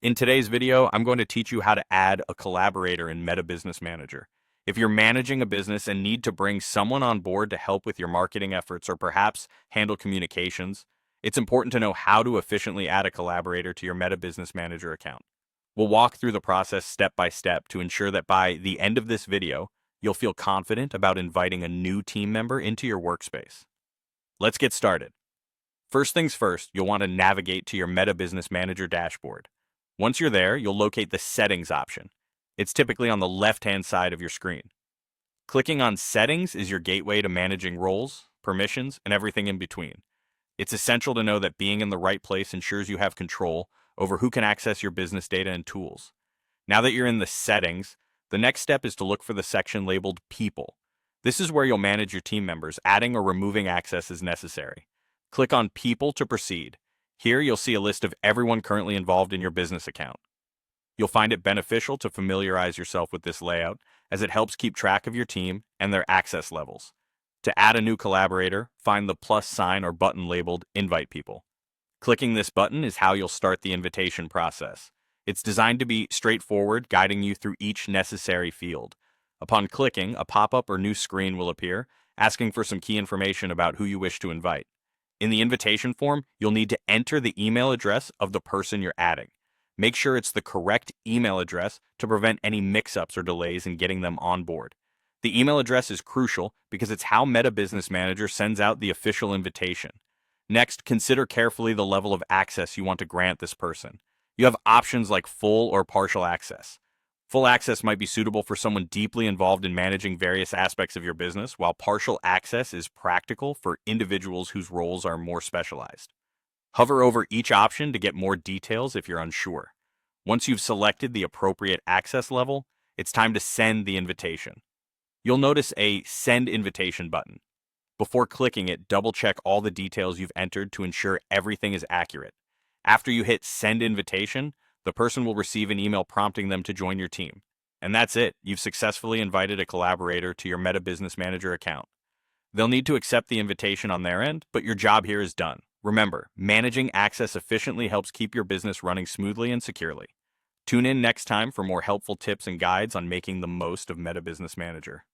In today's video, I'm going to teach you how to add a collaborator in Meta Business Manager. If you're managing a business and need to bring someone on board to help with your marketing efforts or perhaps handle communications, it's important to know how to efficiently add a collaborator to your Meta Business Manager account. We'll walk through the process step by step to ensure that by the end of this video, you'll feel confident about inviting a new team member into your workspace. Let's get started. First things first, you'll want to navigate to your Meta Business Manager dashboard. Once you're there, you'll locate the Settings option. It's typically on the left-hand side of your screen. Clicking on Settings is your gateway to managing roles, permissions, and everything in between. It's essential to know that being in the right place ensures you have control over who can access your business data and tools. Now that you're in the Settings, the next step is to look for the section labeled People. This is where you'll manage your team members, adding or removing access as necessary. Click on People to proceed. Here, you'll see a list of everyone currently involved in your business account. You'll find it beneficial to familiarize yourself with this layout, as it helps keep track of your team and their access levels. To add a new collaborator, find the plus sign or button labeled Invite People. Clicking this button is how you'll start the invitation process. It's designed to be straightforward, guiding you through each necessary field. Upon clicking, a pop-up or new screen will appear, asking for some key information about who you wish to invite. In the invitation form, you'll need to enter the email address of the person you're adding. Make sure it's the correct email address to prevent any mix-ups or delays in getting them on board. The email address is crucial because it's how Meta Business Manager sends out the official invitation. Next, consider carefully the level of access you want to grant this person. You have options like full or partial access. Full access might be suitable for someone deeply involved in managing various aspects of your business, while partial access is practical for individuals whose roles are more specialized. Hover over each option to get more details if you're unsure. Once you've selected the appropriate access level, it's time to send the invitation. You'll notice a Send Invitation button. Before clicking it, double-check all the details you've entered to ensure everything is accurate. After you hit Send Invitation, the person will receive an email prompting them to join your team. And that's it. You've successfully invited a collaborator to your Meta Business Manager account. They'll need to accept the invitation on their end, but your job here is done. Remember, managing access efficiently helps keep your business running smoothly and securely. Tune in next time for more helpful tips and guides on making the most of Meta Business Manager.